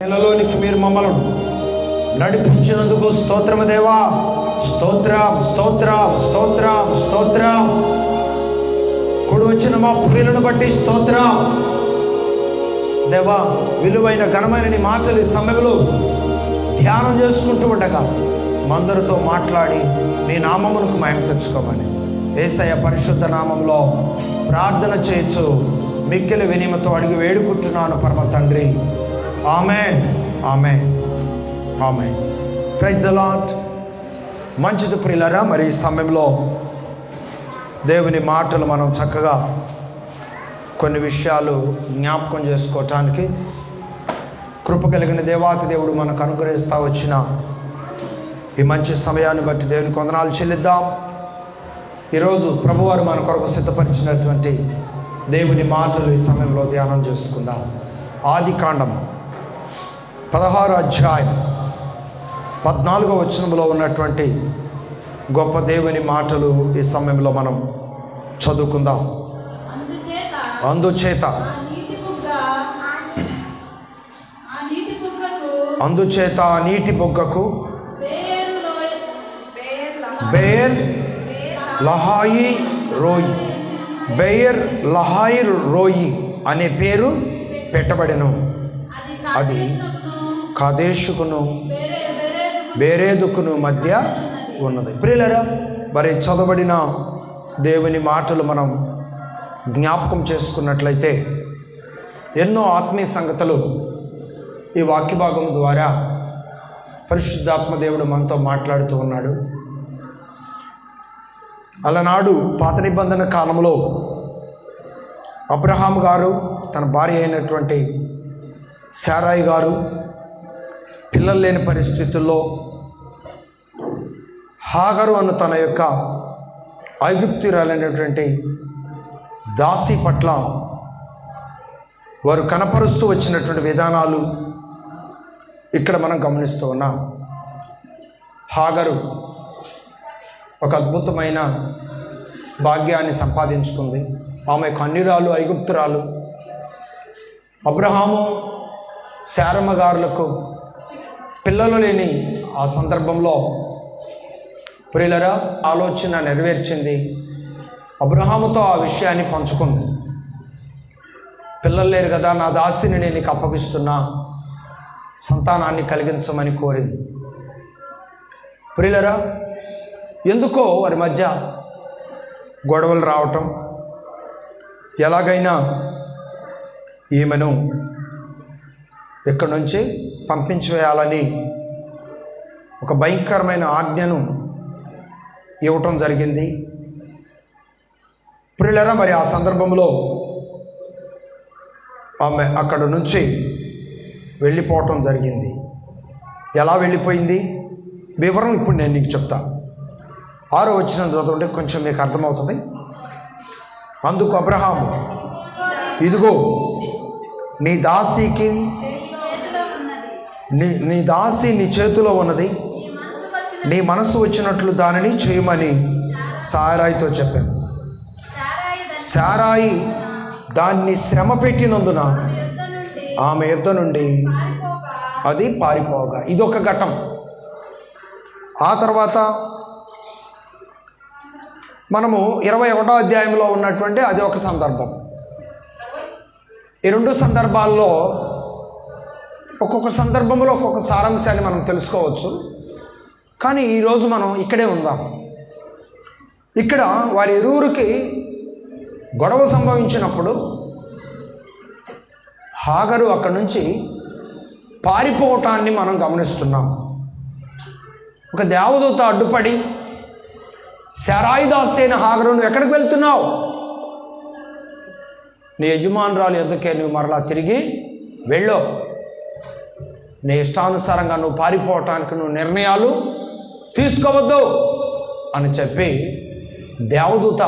నెలలోనికి మీరు మమ్మల్ని నడిపించినందుకు స్తోత్రము దేవా. స్తోత్రం స్తోత్రం స్తోత్రం స్తోత్రం. కూడి వచ్చిన మా ప్రియులను బట్టి స్తోత్రం దేవా. విలువైన ఘనమైన నీ మాటలు ఈ సమయంలో ధ్యానం చేసుకుంటూ ఉండగా మందరితో మాట్లాడి నీ నామమునకు మహిమ తెచ్చుకోమని యేసయ్య పరిశుద్ధ నామంలో ప్రార్థన చేయొచ్చు మిక్కిలి వినయముతో అడిగి వేడుకుంటున్నాను పరమ తండ్రి. Amen amen amen. Praise the lord. మంచిది ప్రియులారా, మరి ఈ సమయంలో దేవుని మాటలు మనం చక్కగా కొన్ని విషయాలు జ్ఞాపకం చేసుకోవటానికి కృప కలిగిన దేవాతి దేవుడు మనకు అనుగ్రహిస్తూ వచ్చిన ఈ మంచి సమయాన్ని బట్టి దేవునికి వందనాలు చెల్లిద్దాం. ఈరోజు ప్రభువారు మన కొరకు సిద్ధపరిచినటువంటి దేవుని మాటలు ఈ సమయంలో ధ్యానం చేసుకుందాం. ఆదికాండం 16వ అధ్యాయం 14వ వచనంలో ఉన్నటువంటి గొప్ప దేవుని మాటలు ఈ సమయంలో మనం చదువుకుందాం. అందుచేత ఆ నీటి బొగ్గకు బెయర్ లహాయి రోయి, బెయర్ లహాయి రోయి అనే పేరు పెట్టబడెను. అది కాదేశుకును బేరేదుకును మధ్య ఉన్నది. ప్రియులారా, మరి చదవబడిన దేవుని మాటలు మనం జ్ఞాపకం చేసుకున్నట్లయితే ఎన్నో ఆత్మీయ సంగతులు ఈ వాక్య భాగం ద్వారా పరిశుద్ధాత్మ దేవుడు మనతో మాట్లాడుతూ ఉన్నాడు. అలనాడు పాత నిబంధన కాలంలో అబ్రహాం గారు తన భార్య అయినటువంటి శారాయి గారు పిల్లలు లేని పరిస్థితుల్లో హాగరు అను తన యొక్క ఐగుప్తురాలైనటువంటి దాసి పట్ల వారు కనపరుస్తూ వచ్చినటువంటి విధానాలు ఇక్కడ మనం గమనిస్తూ ఉన్నాం. హాగరు ఒక అద్భుతమైన భాగ్యాన్ని సంపాదించుకుంది. ఆమె కన్యరాలు, ఐగుప్తురాలు. అబ్రహాము శారమ్మ గారులకు పిల్లలు లేని ఆ సందర్భంలో ప్రియులరా ఆలోచన నెరవేర్చింది. అబ్రహాముతో ఆ విషయాన్ని పంచుకుంది. పిల్లలు లేరు కదా, నా దాసిని నేను నీకు అప్పగిస్తున్నా, సంతానాన్ని కలిగించమని కోరింది. ప్రియులరా, ఎందుకో వారి మధ్య గొడవలు రావటం, ఎలాగైనా ఈమెను ఇక్కడి నుంచి పంపించివేయాలని ఒక భయంకరమైన ఆజ్ఞను ఇవ్వటం జరిగింది. ప్రియులారా, మరి ఆ సందర్భంలో ఆమె అక్కడ నుంచి వెళ్ళిపోవటం జరిగింది. ఎలా వెళ్ళిపోయింది వివరం ఇప్పుడు నేను నీకు చెప్తా. 6వ వచనం చదువుతుంటే కొంచెం మీకు అర్థమవుతుంది. అందుకు అబ్రహాము, ఇదిగో నీ దాసికి నీ దాసి నీ చేతిలో ఉన్నది, నీ మనసు వచ్చినట్లు దానిని చేయమని శారాయితో చెప్పాను. శారాయి దాన్ని శ్రమ పెట్టినందున ఆమె యుద్ధ నుండి అది పారిపోగా. ఇదొక ఘట్టం. ఆ తర్వాత మనము 21వ అధ్యాయంలో ఉన్నటువంటి అది ఒక సందర్భం. ఈ రెండు సందర్భాల్లో ఒక్కొక్క సందర్భంలో ఒక్కొక్క సారాంశాన్ని మనం తెలుసుకోవచ్చు. కానీ ఈరోజు మనం ఇక్కడే ఉందాం. ఇక్కడ వారి ఇరువురికి గొడవ సంభవించినప్పుడు హాగరు అక్కడి నుంచి పారిపోవటాన్ని మనం గమనిస్తున్నాం. ఒక దేవదూత అడ్డుపడి, శారాయి దాసి అయిన హాగరు, నువ్వు ఎక్కడికి వెళ్తున్నావు? నీ యజమానురాలు ఎందుకే నువ్వు మరలా తిరిగి వెళ్ళు, నీ ఇష్టానుసారంగా నువ్వు పారిపోవటానికి నువ్వు నిర్ణయాలు తీసుకోవద్దు అని చెప్పి దేవదూత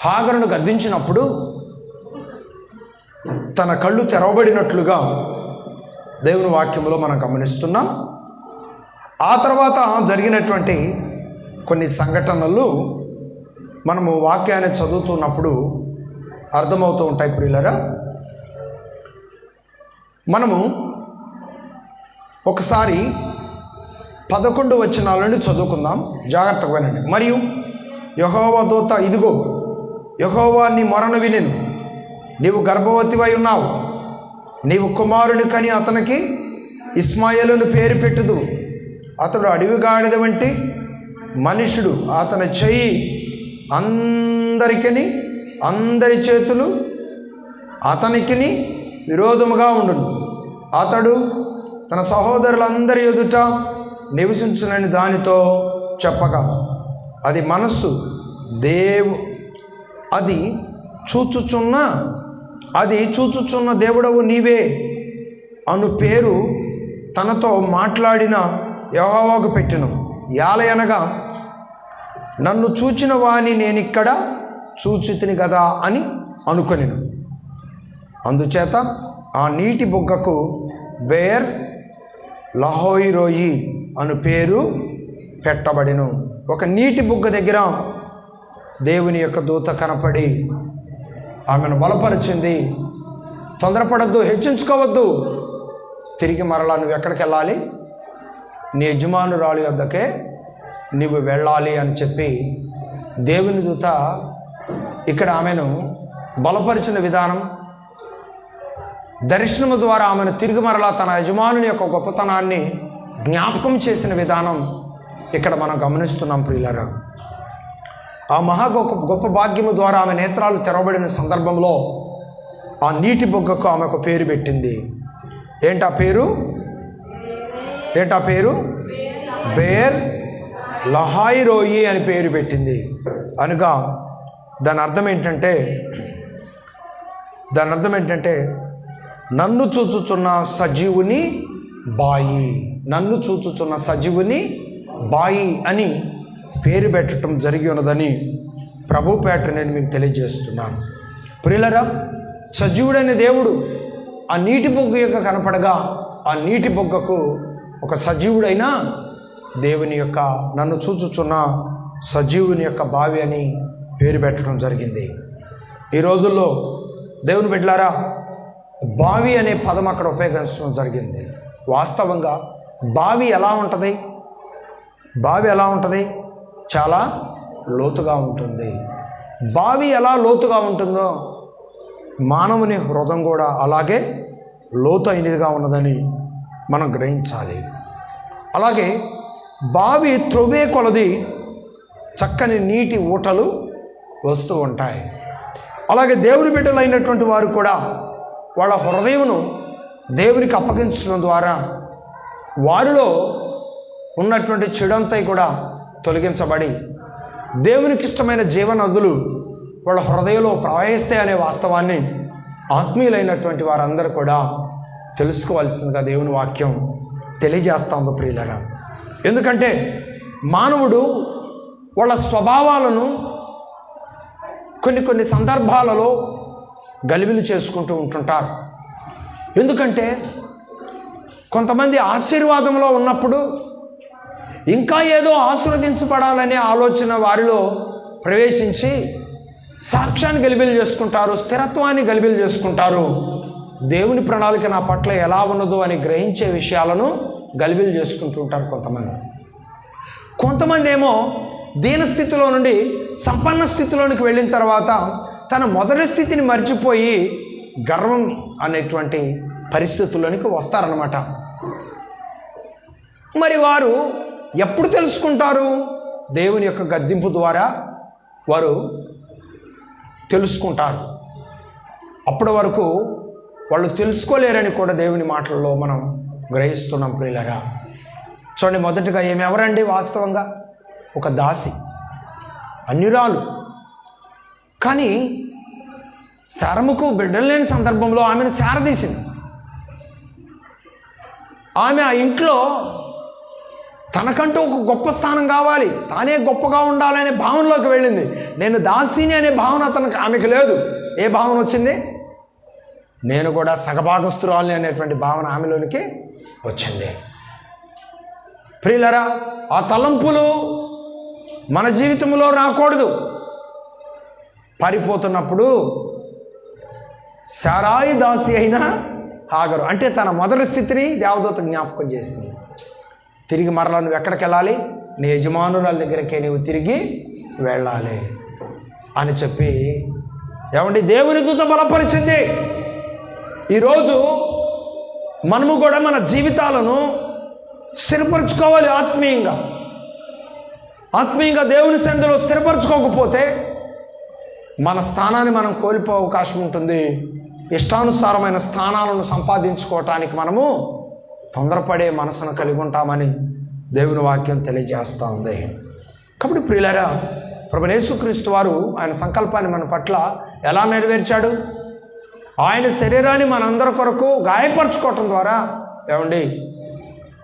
హాగరును గద్దించినప్పుడు తన కళ్ళు తెరవబడినట్లుగా దేవుని వాక్యంలో మనం గమనిస్తున్నాం. ఆ తర్వాత జరిగినటువంటి కొన్ని సంఘటనలు మనము వాక్యాన్ని చదువుతున్నప్పుడు అర్థమవుతూ ఉంటాయి. ప్రియులరా, మనము ఒకసారి 11 వచనాల నుండి చదువుకుందాం, జాగ్రత్తగా వినండి. మరియు యెహోవా దూత, ఇదిగో యెహోవా నీ మొరను వినెను, నీవు గర్భవతివై ఉన్నావు, నీవు కుమారుని కని అతనికి ఇస్మాయేలును పేరు పెట్టుదు. అతడు అడవి గాడిద వంటి మనుషుడు, అతని చెయ్యి అందరి చేతులు అతనికి విరోధముగా ఉండును. అతడు తన సహోదరులందరి ఎదుట నివసించునని దానితో చెప్పగా, అది మనస్సు అది చూచుచున్న దేవుడవు నీవే అను పేరు తనతో మాట్లాడిన యెహోవాకు పెట్టెను. యాలయనగా నన్ను చూచిన వాని నేనిక్కడ చూచితిని కదా అని అనుకొనెను. అందుచేత ఆ నీటి బుగ్గకు బేర్ లహోయిరోయి అను పేరు పెట్టబడెను. ఒక నీటి బుగ్గ దగ్గర దేవుని యొక్క దూత కనపడి ఆమెను బలపరిచింది. తొందరపడద్దు, హెచ్చించుకోవద్దు, తిరిగి మరలా నువ్వు ఎక్కడికి వెళ్ళాలి, నీ యజమానురాలి వద్దకే నీవు వెళ్ళాలి అని చెప్పి దేవుని దూత ఇక్కడ ఆమెను బలపరిచిన విధానం, దర్శనము ద్వారా ఆమెను తిరిగి మరలా తన యజమానుని యొక్క గొప్పతనాన్ని జ్ఞాపకం చేసిన విధానం ఇక్కడ మనం గమనిస్తున్నాం ప్రియులారా. ఆ గొప్ప భాగ్యము ద్వారా ఆమె నేత్రాలు తెరవబడిన సందర్భంలో ఆ నీటి బొగ్గకు ఆమె ఒక పేరు పెట్టింది. ఏంటా పేరు? బేర్ లహాయిరోయి అని పేరు పెట్టింది. అనగా దాని అర్థం ఏంటంటే నన్ను చూచుచున్న సజీవుని బాయి అని పేరు పెట్టడం జరిగి ఉన్నదని ప్రభు పేట నేను మీకు తెలియజేస్తున్నాను. ప్రియులరా, సజీవుడైన దేవుడు ఆ నీటి బొగ్గు యొక్క కనపడగా ఆ నీటి బొగ్గకు ఒక సజీవుడైన దేవుని యొక్క నన్ను చూచుచున్న సజీవుని యొక్క బావి అని పేరు పెట్టడం జరిగింది. ఈ రోజుల్లో దేవుని బిడ్డలారా, బావి అనే పదం అక్కడ ఉపయోగించడం జరిగింది. వాస్తవంగా బావి ఎలా ఉంటుంది? చాలా లోతుగా ఉంటుంది. బావి ఎలా లోతుగా ఉంటుందో మానవుని హృదయం కూడా అలాగే లోతైనదిగా ఉన్నదని మనం గ్రహించాలి. అలాగే బావి త్రవ్వే కొలది చక్కని నీటి ఊటలు వస్తూ ఉంటాయి. అలాగే దేవుని బిడ్డలైనటువంటి వారు కూడా వాళ్ళ హృదయమును దేవునికి అప్పగించడం ద్వారా వారిలో ఉన్నటువంటి చెడంతా కూడా తొలగించబడి దేవునికి ఇష్టమైన జీవనదులు వాళ్ళ హృదయంలో ప్రవహిస్తాయి అనే వాస్తవాన్ని ఆత్మీయులైనటువంటి వారందరూ కూడా తెలుసుకోవాల్సిందిగా దేవుని వాక్యం తెలియజేస్తాము ప్రియులరా. ఎందుకంటే మానవుడు వాళ్ళ స్వభావాలను కొన్ని సందర్భాలలో గలిబిలి చేసుకుంటూ ఉంటుంటారు. ఎందుకంటే కొంతమంది ఆశీర్వాదంలో ఉన్నప్పుడు ఇంకా ఏదో ఆశీర్వదించబడాలనే ఆలోచన వారిలో ప్రవేశించి సాక్ష్యాన్ని గలిబిలి చేసుకుంటారు, స్థిరత్వాన్ని గలిబిలి చేసుకుంటారు. దేవుని ప్రణాళిక నా పట్ల ఎలా ఉన్నదో అని గ్రహించే విషయాలను గలిబిలి చేసుకుంటూ ఉంటారు కొంతమంది ఏమో దీనస్థితిలో నుండి సంపన్న స్థితిలోనికి వెళ్ళిన తర్వాత తన మొదటి స్థితిని మర్చిపోయి గర్వం అనేటువంటి పరిస్థితుల్లోనికి వస్తారన్నమాట. మరి వారు ఎప్పుడు తెలుసుకుంటారు? దేవుని యొక్క గద్దింపు ద్వారా వారు తెలుసుకుంటారు. అప్పటి వరకు వాళ్ళు తెలుసుకోలేరని కూడా దేవుని మాటల్లో మనం గ్రహిస్తున్నాం ప్రియులరా. చూడండి, మొదటగా ఎవరండి? వాస్తవంగా ఒక దాసి, అన్యురాలు. కానీ శారముకు బిడ్డలు లేని సందర్భంలో ఆమెను శారదీసింది. ఆమె ఆ ఇంట్లో తనకంటూ ఒక గొప్ప స్థానం కావాలి, తానే గొప్పగా ఉండాలనే భావనలోకి వెళ్ళింది. నేను దాసిని అనే భావన ఆమెకు లేదు. ఏ భావన వచ్చింది? నేను కూడా సగభాగస్తురాలని అనేటువంటి భావన ఆమెలోనికి వచ్చింది. ప్రియులరా, ఆ తలంపులు మన జీవితంలో రాకూడదు. పారిపోతున్నప్పుడు శారాయి దాసి అయిన ఆగరు. అంటే తన మొదటి స్థితిని దేవదూత జ్ఞాపకం చేసింది. తిరిగి మరలా నువ్వు ఎక్కడికి వెళ్ళాలి? నీ యజమానురాల దగ్గరికే నీవు తిరిగి వెళ్ళాలి అని చెప్పి ఏమండి దేవుని దూత బలపరిచింది. ఈరోజు మనము కూడా మన జీవితాలను స్థిరపరచుకోవాలి. ఆత్మీయంగా దేవుని సన్నిధిలో స్థిరపరచుకోకపోతే మన స్థానాన్ని మనం కోల్పోయే అవకాశం ఉంటుంది. ఇష్టానుసారమైన స్థానాలను సంపాదించుకోవటానికి మనము తొందరపడే మనసును కలిగి ఉంటామని దేవుని వాక్యం తెలియజేస్తూ ఉంది. కాబట్టి ప్రియులారా, ప్రభువైన యేసుక్రీస్తు వారు ఆయన సంకల్పాన్ని మన పట్ల ఎలా నెరవేర్చాడు? ఆయన శరీరాన్ని మనందరి కొరకు గాయపరచుకోవటం ద్వారా ఏమండి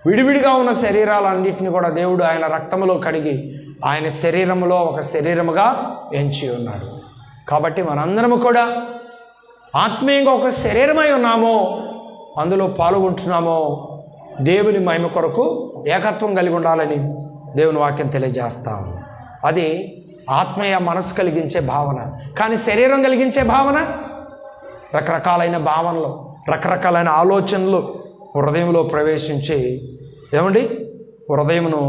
విడివిడిగా ఉన్న శరీరాలన్నింటినీ కూడా దేవుడు ఆయన రక్తములో కడిగి ఆయన శరీరములో ఒక శరీరముగా ఎంచి ఉన్నాడు. కాబట్టి మనందరము కూడా ఆత్మీయంగా ఒక శరీరమై ఉన్నామో, అందులో పాల్గొంటున్నామో, దేవుని మహిమ కొరకు ఏకత్వం కలిగి ఉండాలని దేవుని వాక్యం తెలియజేస్తాం. అది ఆత్మీయ మనసు కలిగించే భావన. కానీ శరీరం కలిగించే భావన రకరకాలైన భావనలు, రకరకాలైన ఆలోచనలు హృదయంలో ప్రవేశించి ఏమండి హృదయమును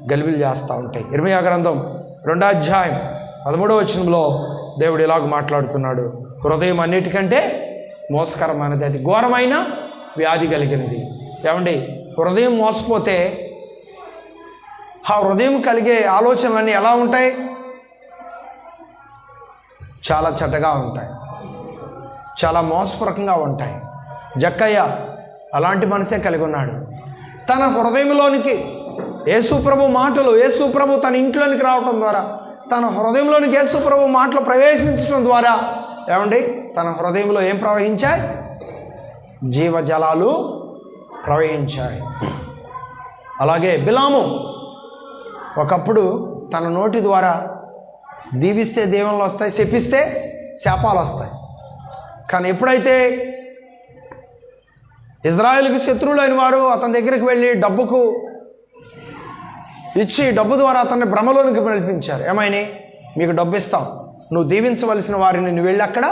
గలిబిలి చేస్తూ ఉంటాయి. ఇర్మీయా గ్రంథం 2వ అధ్యాయం 13వ వచనంలో దేవుడు ఇలాగ మాట్లాడుతున్నాడు. హృదయం అన్నిటికంటే మోసకరమైనది, అది ఘోరమైన వ్యాధి కలిగినది. ఏమండి హృదయం మోసపోతే ఆ హృదయం కలిగే ఆలోచనలన్నీ ఎలా ఉంటాయి? చాలా చెడ్డగా ఉంటాయి, చాలా మోసపూర్వకంగా ఉంటాయి. జక్కయ్య అలాంటి మనసే కలిగి ఉన్నాడు. తన హృదయంలోనికి యేసుప్రభు మాటలు, యేసుప్రభు తన ఇంట్లోనికి రావటం ద్వారా, తన హృదయంలోనికి యేసుప్రభు మాటలు ప్రవేశించడం ద్వారా ఏమండి తన హృదయంలో ఏం ప్రవహించాయి? జీవజలాలు ప్రవహించాయి. అలాగే బిలాము ఒకప్పుడు తన నోటి ద్వారా దీవిస్తే దీవెనలు వస్తాయి, శపిస్తే శాపాలు వస్తాయి. కానీ ఎప్పుడైతే ఇజ్రాయేలుకి శత్రువులైన వారు అతని దగ్గరికి వెళ్ళి డబ్బుకు ఇచ్చి డబ్బు ద్వారా అతన్ని భ్రమలోనికి నడిపించారు. ఏమైనా మీకు డబ్బు ఇస్తాం, నువ్వు దీవించవలసిన వారిని నువ్వు వెళ్ళి అక్కడ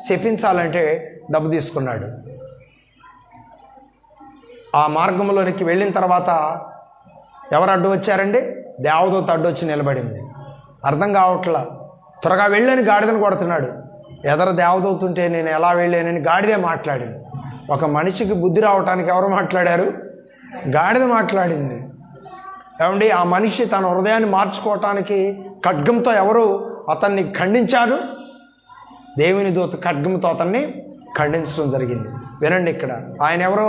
శపించాలంటే డబ్బు తీసుకున్నాడు. ఆ మార్గంలోనికి వెళ్ళిన తర్వాత ఎవరు అడ్డు వచ్చారండి? దేవదూత అడ్డు వచ్చి నిలబడింది. అర్థం కావట్లా. త్వరగా వెళ్ళని గాడిదను కొడుతున్నాడు. ఎదర దేవదూత ఉంటే నేను ఎలా వెళ్ళానని గాడిదే మాట్లాడింది. ఒక మనిషికి బుద్ధి రావటానికి ఎవరు మాట్లాడారు? గాడిద మాట్లాడింది. ఏమండి ఆ మనిషి తన హృదయాన్ని మార్చుకోవటానికి ఖడ్గంతో ఎవరు అతన్ని ఖండించారు? దేవుని దూత ఖడ్గంతో అతన్ని ఖండించడం జరిగింది. వినండి, ఇక్కడ ఆయన ఎవరో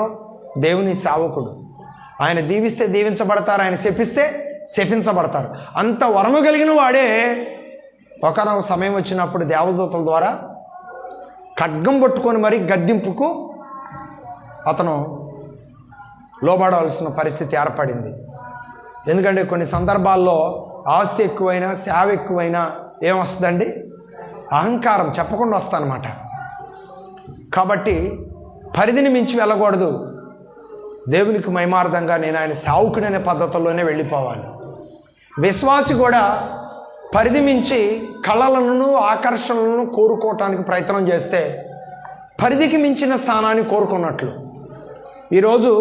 దేవుని సేవకుడు. ఆయన దీవిస్తే దీవించబడతారు, ఆయన శపిస్తే శపించబడతారు. అంత వరము కలిగిన వాడే ఒకనొక సమయం వచ్చినప్పుడు దేవదూతల ద్వారా ఖడ్గం పట్టుకొని మరి గద్దింపుకు అతను లోబడవలసిన పరిస్థితి ఏర్పడింది. ఎందుకంటే కొన్ని సందర్భాల్లో ఆస్తి ఎక్కువైనా సేవ ఎక్కువైనా ఏమొస్తుందండి? అహంకారం చెప్పకుండా వస్తుందన్నమాట. కాబట్టి పరిధిని మించి వెళ్ళకూడదు. దేవునికి మహిమార్థంగా నేను ఆయన సేవకుడనే పద్ధతుల్లోనే వెళ్ళిపోవాలి. విశ్వాసి కూడా పరిధి మించి కళలను ఆకర్షణలను కోరుకోవటానికి ప్రయత్నం చేస్తే పరిధికి మించిన స్థానాన్ని కోరుకున్నట్లు. ఈరోజు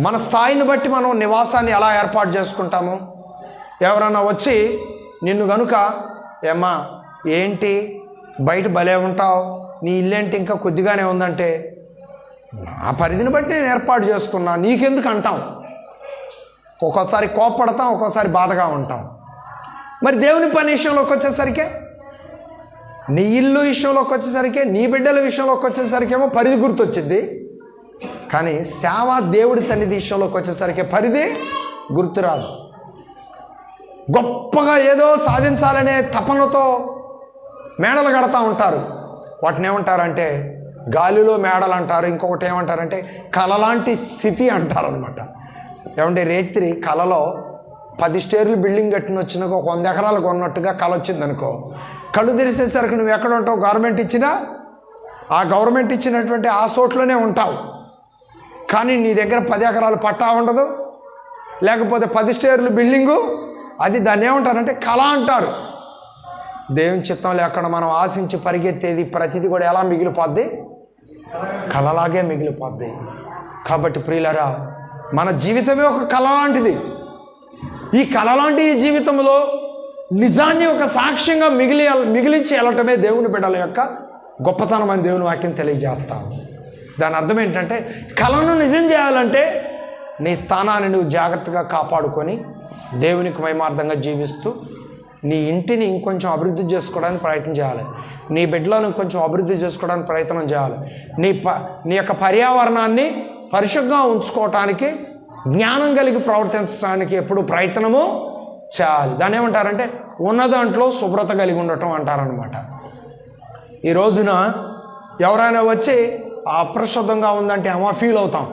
మన స్థాయిని బట్టి మనం నివాసాన్ని ఎలా ఏర్పాటు చేసుకుంటాము? ఎవరన్నా వచ్చి నిన్ను గనుక ఏమ్మా ఏంటి బయట భలే ఉంటావు, నీ ఇల్లేంటి ఇంకా కొద్దిగానే ఉందంటే, నా పరిధిని బట్టి నేను ఏర్పాటు చేసుకున్నా, నీకెందుకు అంటాం. ఒక్కోసారి కోప్పడతాం, ఒక్కోసారి బాధగా ఉంటాం. మరి దేవుని పని విషయంలోకి వచ్చేసరికి, నీ ఇల్లు విషయంలోకి వచ్చేసరికి, నీ బిడ్డల విషయంలోకి వచ్చేసరికి ఏమో పరిధి గుర్తొచ్చింది. కానీ సేవ దేవుడి సన్నిధి విషయంలోకి వచ్చేసరికి పరిధి గుర్తురాదు. గొప్పగా ఏదో సాధించాలనే తపనతో మేడలు కడతా ఉంటారు. వాటిని ఏమంటారంటే గాలిలో మేడలు అంటారు. ఇంకొకటి ఏమంటారంటే కళ లాంటి స్థితి అంటారనమాట. ఏమంటే రేత్రి కళలో 10 స్టేర్లు బిల్డింగ్ కట్టిన వచ్చినాక 100 ఎకరాలు కొన్నట్టుగా కళ వచ్చిందనుకో, కళ్ళు తెరిసేసరికి నువ్వు ఎక్కడ ఉంటావు? గవర్నమెంట్ ఇచ్చినా ఆ గవర్నమెంట్ ఇచ్చినటువంటి ఆ చోట్లోనే ఉంటావు. కానీ నీ దగ్గర 10 ఎకరాలు పట్టా ఉండదు, లేకపోతే 10 స్టేర్లు బిల్డింగు, అది దాన్ని ఏమంటారంటే కళ అంటారు. దేవుని చిత్తం లేకుండా మనం ఆశించి పరిగెత్తేది ప్రతిదీ కూడా ఎలా మిగిలిపోద్ది? కళలాగే మిగిలిపోద్ది. కాబట్టి ప్రియులారా, మన జీవితమే ఒక కళ లాంటిది. ఈ కళ లాంటి ఈ జీవితంలో నిజాన్ని ఒక సాక్ష్యంగా మిగిలించి వెళ్ళటమే దేవుని బిడ్డల యొక్క గొప్పతనం అని దేవుని వాక్యం తెలియజేస్తాం. దాని అర్థం ఏంటంటే, కళను నిజం చేయాలంటే నీ స్థానాన్ని నువ్వు జాగ్రత్తగా కాపాడుకొని దేవునికి మహిమార్థంగా జీవిస్తూ నీ ఇంటిని ఇంకొంచెం అభివృద్ధి చేసుకోవడానికి ప్రయత్నం చేయాలి. నీ బిడ్డలను ఇంకొంచెం అభివృద్ధి చేసుకోవడానికి ప్రయత్నం చేయాలి. నీ యొక్క పర్యావరణాన్ని పరిశుభ్రంగా ఉంచుకోవటానికి, జ్ఞానం కలిగి ప్రవర్తించడానికి ఎప్పుడు ప్రయత్నము చేయాలి. దాన్ని ఏమంటారంటే ఉన్న దాంట్లో శుభ్రత కలిగి ఉండటం అంటారనమాట. ఈ రోజున ఎవరైనా వచ్చి అప్రశుద్ధంగా ఉందంటే ఏమో ఫీల్ అవుతాం.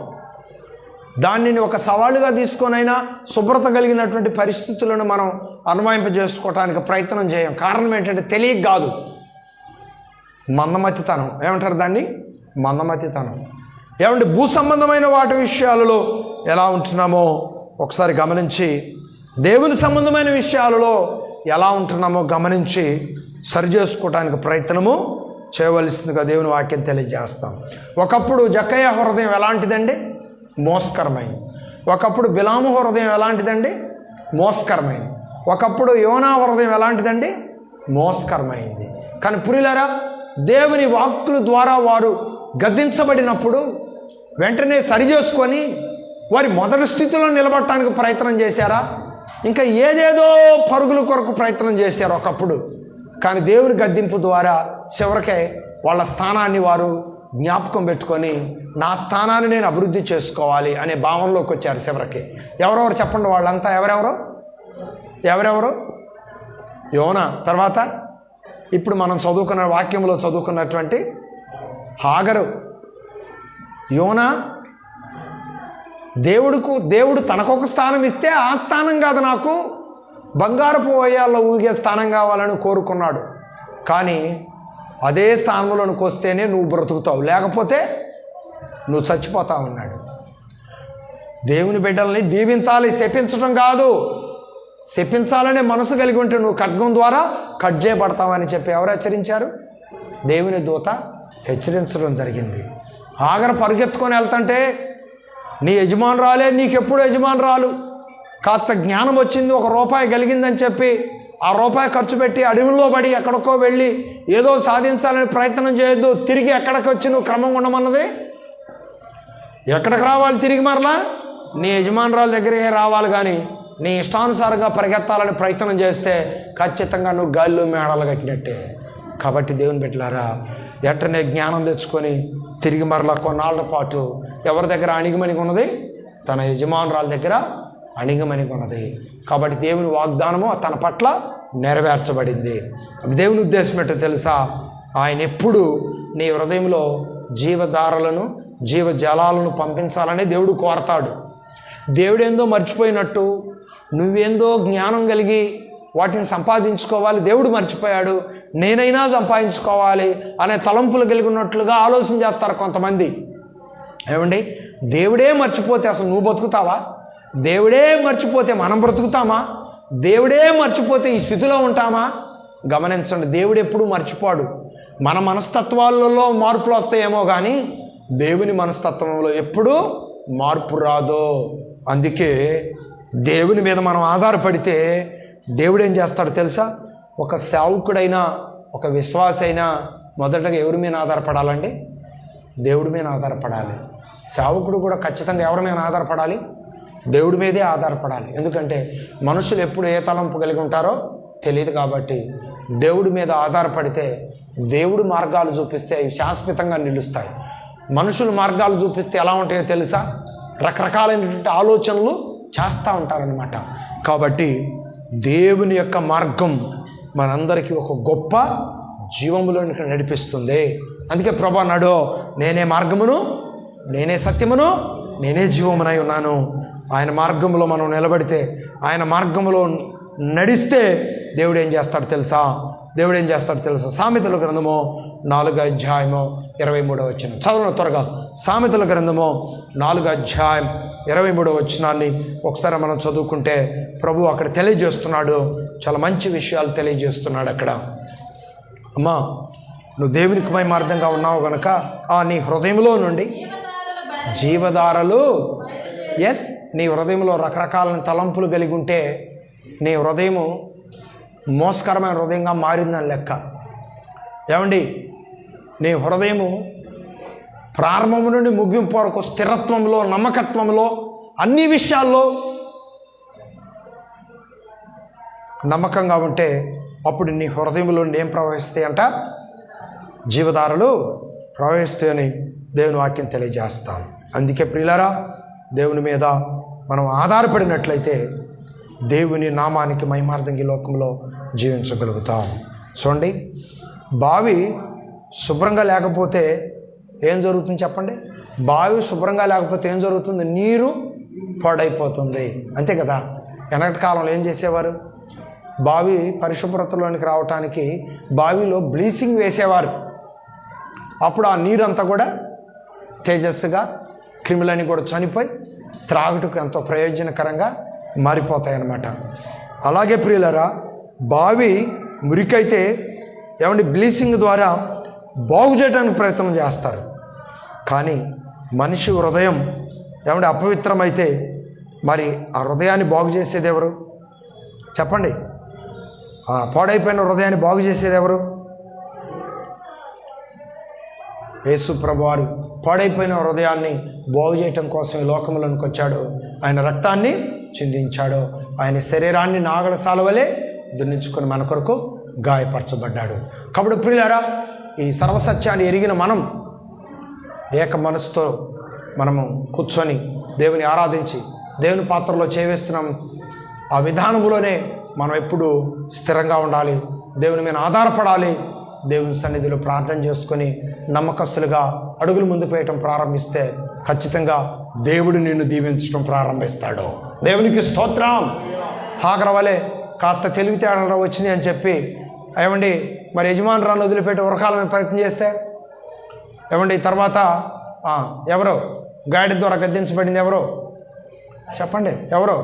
దానిని ఒక సవాలుగా తీసుకొనైనా శుభ్రత కలిగినటువంటి పరిస్థితులను మనం అన్వయింపజేసుకోవటానికి ప్రయత్నం చేయం. కారణం ఏంటంటే తెలియక కాదు, మందమతితనం. ఏమంటారు దాన్ని? మందమతితనం. ఏమంటే భూ సంబంధమైన వాటి విషయాలలో ఎలా ఉంటున్నామో ఒకసారి గమనించి, దేవుని సంబంధమైన విషయాలలో ఎలా ఉంటున్నామో గమనించి సరి చేసుకోవటానికి ప్రయత్నము చేయవలసిందిగా దేవుని వాక్యం తెలియజేస్తాం. ఒకప్పుడు జక్కయ్య హృదయం ఎలాంటిదండి? మోస్కరమైంది. ఒకప్పుడు బిలాము హృదయం ఎలాంటిదండి? మోస్కరమైంది. ఒకప్పుడు యోనా హృదయం ఎలాంటిదండి? మోస్కరమైంది. కానీ ప్రియులారా, దేవుని వాక్కుల ద్వారా వారు గద్దించబడినప్పుడు వెంటనే సరి చేసుకొని వారి మొదటి స్థితిలో నిలబడటానికి ప్రయత్నం చేశారా? ఇంకా ఏదేదో పరుగుల కొరకు ప్రయత్నం చేశారు ఒకప్పుడు. కానీ దేవుని గద్దింపు ద్వారా చివరికే వాళ్ళ స్థానాన్ని వారు జ్ఞాపకం పెట్టుకొని, నా స్థానాన్ని నేను అభివృద్ధి చేసుకోవాలి అనే భావనలోకి వచ్చారు చివరికి. ఎవరెవరు చెప్పండి? వాళ్ళంతా ఎవరెవరు? యోనా, తర్వాత ఇప్పుడు మనం చదువుకున్న వాక్యంలో చదువుకున్నటువంటి హాగరు. యోనా దేవుడు తనకొక స్థానం ఇస్తే ఆ స్థానం కాదు, నాకు బంగారపు వయ్యాల్లో ఊగే స్థానం కావాలని కోరుకున్నాడు. కానీ అదే స్థానంలోనికి వస్తేనే నువ్వు బ్రతుకుతావు, లేకపోతే నువ్వు చచ్చిపోతావు అన్నాడు. దేవుని బిడ్డల్ని దీవించాలి, శపించడం కాదు. శపించాలనే మనసు కలిగి ఉంటే నువ్వు ఖడ్గం ద్వారా కట్ చేయబడతావని చెప్పి ఎవరు హెచ్చరించారు? దేవుని దూత హెచ్చరించడం జరిగింది. ఆగర పరుగెత్తుకొని వెళ్తుంటే, నీ యజమానురాలే నీకెప్పుడు యజమానురాలు, కాస్త జ్ఞానం వచ్చింది, ₹1 కలిగిందని చెప్పి ఆ రూపాయి ఖర్చు పెట్టి అడవిలో పడి ఎక్కడికో వెళ్ళి ఏదో సాధించాలని ప్రయత్నం చేయొద్దు. తిరిగి ఎక్కడికి వచ్చి నువ్వు క్రమంగా ఉండమన్నది? ఎక్కడికి రావాలి తిరిగి? మరలా నీ యజమానురాల దగ్గరికి రావాలి. కానీ నీ ఇష్టానుసారంగా పరిగెత్తాలని ప్రయత్నం చేస్తే ఖచ్చితంగా నువ్వు గాలిలో మేడలు కట్టినట్టే. కాబట్టి దేవుని బిడ్డలారా, ఎట్టనే జ్ఞానం తెచ్చుకొని తిరిగి మరలా కొన్నాళ్ళ పాటు ఎవరి దగ్గర అణిగిమణిగి ఉన్నది? తన యజమానురాల దగ్గర అణిగిమణిగి ఉన్నది. కాబట్టి దేవుని వాగ్దానము తన పట్ల నెరవేర్చబడింది. దేవుని ఉద్దేశం ఏంటో తెలుసా? ఆయన ఎప్పుడు నీ హృదయంలో జీవధారలను, జీవజలాలను పంపించాలని దేవుడు కోరతాడు. దేవుడేందో మర్చిపోయినట్టు, నువ్వేందో జ్ఞానం కలిగి వాటిని సంపాదించుకోవాలి, దేవుడు మర్చిపోయాడు, నేనైనా సంపాదించుకోవాలి అనే తలంపులు కలిగి ఉన్నట్లుగా ఆలోచన చేస్తారు కొంతమంది. ఏమండి, దేవుడే మర్చిపోతే అసలు నువ్వు బతుకుతావా? దేవుడే మర్చిపోతే మనం బ్రతుకుతామా? దేవుడే మర్చిపోతే ఈ స్థితిలో ఉంటామా? గమనించండి, దేవుడు ఎప్పుడూ మర్చిపోడు. మన మనస్తత్వాలలో మార్పులు వస్తాయేమో కానీ దేవుని మనస్తత్వంలో ఎప్పుడూ మార్పు రాదు. అందుకే దేవుని మీద మనం ఆధారపడితే దేవుడు ఏం చేస్తాడు తెలుసా? ఒక సేవకుడైనా, ఒక విశ్వాస అయినా మొదటగా ఎవరి మీద ఆధారపడాలండి? దేవుడి మీద ఆధారపడాలి. సేవకుడు కూడా ఖచ్చితంగా ఎవరి మీద ఆధారపడాలి? దేవుడి మీదే ఆధారపడాలి. ఎందుకంటే మనుషులు ఎప్పుడు ఏ తలంపు కలిగి ఉంటారో తెలియదు. కాబట్టి దేవుడి మీద ఆధారపడితే దేవుడు మార్గాలు చూపిస్తే అవి శాశ్వతంగా నిలుస్తాయి. మనుషులు మార్గాలు చూపిస్తే ఎలా ఉంటాయో తెలుసా? రకరకాలైనటువంటి ఆలోచనలు చేస్తూ ఉంటారనమాట. కాబట్టి దేవుని యొక్క మార్గం మనందరికీ ఒక గొప్ప జీవములోనికి నడిపిస్తుంది. అందుకే ప్రభు అన్నాడు, నేనే మార్గమును, నేనే సత్యమును, నేనే జీవమునై ఉన్నాను. ఆయన మార్గంలో మనం నిలబడితే, ఆయన మార్గంలో నడిస్తే దేవుడు ఏం చేస్తాడు తెలుసా? సామెతల గ్రంథము 4:23 చదవను త్వరగా. సామెతల గ్రంథము 4:23 ఒకసారి మనం చదువుకుంటే ప్రభు అక్కడ తెలియజేస్తున్నాడు. చాలా మంచి విషయాలు తెలియజేస్తున్నాడు అక్కడ. అమ్మా, నువ్వు దేవునికి మహిమార్థంగా ఉన్నావు గనుక నీ హృదయంలో నుండి జీవధారలు నీ హృదయంలో రకరకాల తలంపులు కలిగి ఉంటే నీ హృదయము మోసకరమైన హృదయంగా మారిందని లెక్క. ఏమండి, నీ హృదయము ప్రారంభం నుండి ముగింపు వరకు స్థిరత్వంలో, నమ్మకత్వంలో, అన్ని విషయాల్లో నమ్మకంగా ఉంటే అప్పుడు నీ హృదయంలో ఏం ప్రవహిస్తాయంట? జీవధారలు ప్రవహిస్తాయని దేవుని వాక్యం తెలియజేస్తాం. అందుకే ప్రియులారా, దేవుని మీద మనం ఆధారపడినట్లయితే దేవుని నామానికి మహిమార్థంగా ఈ లోకంలో జీవించగలుగుతాం. చూడండి, బావి శుభ్రంగా లేకపోతే ఏం జరుగుతుంది చెప్పండి? బావి శుభ్రంగా లేకపోతే ఏం జరుగుతుంది? నీరు పాడైపోతుంది, అంతే కదా. వెనకటి కాలంలో ఏం చేసేవారు? బావి పరిశుభ్రతలోనికి రావటానికి బావిలో బ్లీచింగ్ వేసేవారు. అప్పుడు ఆ నీరంతా కూడా తేజస్సుగా, క్రిములన్నీ కూడా చనిపోయి త్రాగుటకు ఎంతో ప్రయోజనకరంగా మారిపోతాయి అన్నమాట. అలాగే ప్రియులరా, బావి మురికైతే ఏమంటే బ్లీచింగ్ ద్వారా బాగు చేయడానికి ప్రయత్నం చేస్తారు. కానీ మనిషి హృదయం ఏమంటే అపవిత్రమైతే మరి ఆ హృదయాన్ని బాగు చేసేది ఎవరు చెప్పండి? ఆ పాడైపోయిన హృదయాన్ని బాగు చేసేది ఎవరు? యేసు ప్రభువారు పాడైపోయిన హృదయాన్ని బాగు చేయటం కోసం ఈ లోకంలోనికి వచ్చాడు. ఆయన రక్తాన్ని చిందించాడు. ఆయన శరీరాన్ని నాగల సాలువలే దున్నించుకొని మన కొరకు గాయపరచబడ్డాడు. కాబట్టి ప్రియులారా, ఈ సర్వసత్యాన్ని ఎరిగిన మనం ఏక మనసుతో మనము కూర్చొని దేవుని ఆరాధించి దేవుని పాత్రలో చేవేస్తున్నాం. ఆ విధానంలోనే మనం ఎప్పుడు స్థిరంగా ఉండాలి, దేవుని మీద ఆధారపడాలి. దేవుని సన్నిధిలో ప్రార్థన చేసుకొని నమ్మకస్తులుగా అడుగులు ముందు వేయటం ప్రారంభిస్తే ఖచ్చితంగా దేవుడు నిన్ను దీవించడం ప్రారంభిస్తాడు. దేవునికి స్తోత్రం. హాగర వలె కాస్త తెలివితేటలు వచ్చినాయి అని చెప్పి ఏమండి మరి యజమానురాలను వదిలిపెట్టి ఉరకాలని ప్రయత్నం చేస్తే ఏమండి తర్వాత ఎవరో గాడి ద్వారా గద్దించబడింది ఎవరో చెప్పండి? ఎవరో?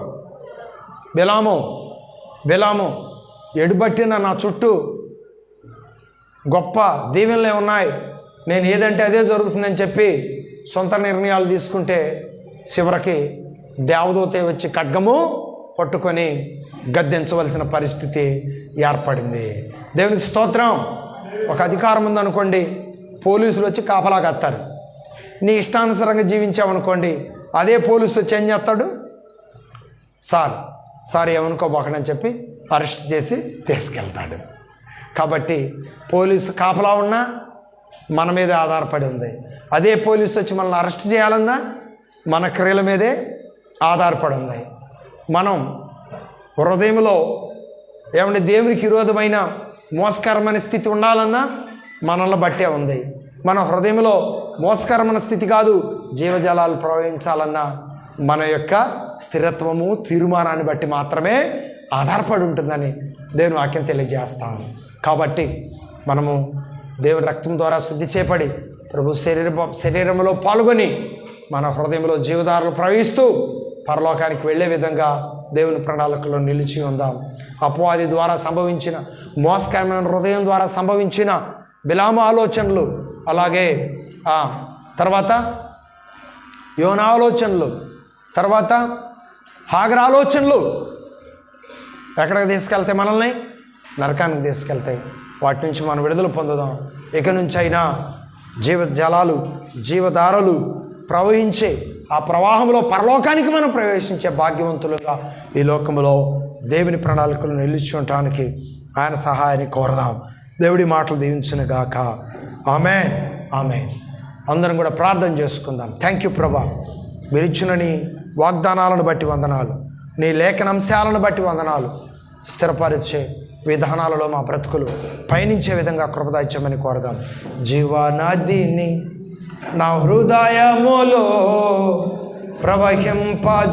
బిలాము ఎడుబట్టిన నా చుట్టూ గొప్ప దీవెనలే ఉన్నాయి, నేను ఏదంటే అదే జరుగుతుందని చెప్పి సొంత నిర్ణయాలు తీసుకుంటే చివరికి దేవదూతే వచ్చి ఖడ్గము పట్టుకొని గద్దించవలసిన పరిస్థితి ఏర్పడింది. దేవునికి స్తోత్రం. ఒక అధికారం ఉందనుకోండి, పోలీసులు వచ్చి కాపలా కత్తారు. నీ ఇష్టానుసారంగా జీవించావనుకోండి, అదే పోలీసు వచ్చి ఏం చేస్తాడు? సార్ ఏమనుకోబోకడని చెప్పి అరెస్ట్ చేసి తీసుకెళ్తాడు. కాబట్టి పోలీసు కాపలా ఉన్నా మన మీదే ఆధారపడి ఉంది. అదే పోలీసు వచ్చి మనల్ని అరెస్ట్ చేయాలన్నా మన క్రియల మీదే ఆధారపడి ఉంది. మనం హృదయంలో ఏమంటే దేవునికి విరోధమైన మోసకరమైన స్థితి ఉండాలన్నా మనల్ని బట్టే ఉంది. మన హృదయంలో మోసకరమైన స్థితి కాదు, జీవజలాలు ప్రవహించాలన్నా మన యొక్క స్థిరత్వము, తీర్మానాన్ని బట్టి మాత్రమే ఆధారపడి ఉంటుందని దేవుని వాక్యం తెలియజేస్తాను. కాబట్టి మనము దేవుని రక్తం ద్వారా శుద్ధి చేపడి ప్రభు శరీరంలో పాల్గొని మన హృదయంలో జీవధారలు ప్రవహిస్తూ పరలోకానికి వెళ్ళే విధంగా దేవుని ప్రణాళికలో నిలిచి ఉందాం. అపవాది ద్వారా సంభవించిన మోసకరమైన హృదయం ద్వారా సంభవించిన బిలాము ఆలోచనలు, అలాగే తర్వాత యోనా ఆలోచనలు, తర్వాత హాగర ఆలోచనలు ఎక్కడికి తీసుకెళ్తాయి? మనల్ని నరకానికి తీసుకెళ్తాయి. వాటి నుంచి మనం విడుదల పొందుదాం. ఇక నుంచి అయినా జీవజలాలు, జీవధారలు ప్రవహించే ఆ ప్రవాహంలో పరలోకానికి మనం ప్రవేశించే భాగ్యవంతులుగా ఈ లోకంలో దేవుని ప్రణాళికలు నిలిచి ఉండటానికి ఆయన సహాయాన్ని కోరదాం. దేవుడి మాటలు దీవించును గాక. ఆమేన్, ఆమేన్. అందరం కూడా ప్రార్థన చేసుకుందాం. థ్యాంక్ యూ ప్రభా, మీరు ఇచ్చిన నీ వాగ్దానాలను బట్టి వందనాలు, నీ లేఖనాంశాలను బట్టి వందనాలు. స్థిరపరిచే విధానాలలో మా బ్రతుకులు పయనించే విధంగా కృపదాయిచ్చమని కోరదాం. జీవనదిని నా హృదయములో ప్రవహింపజేయుమయ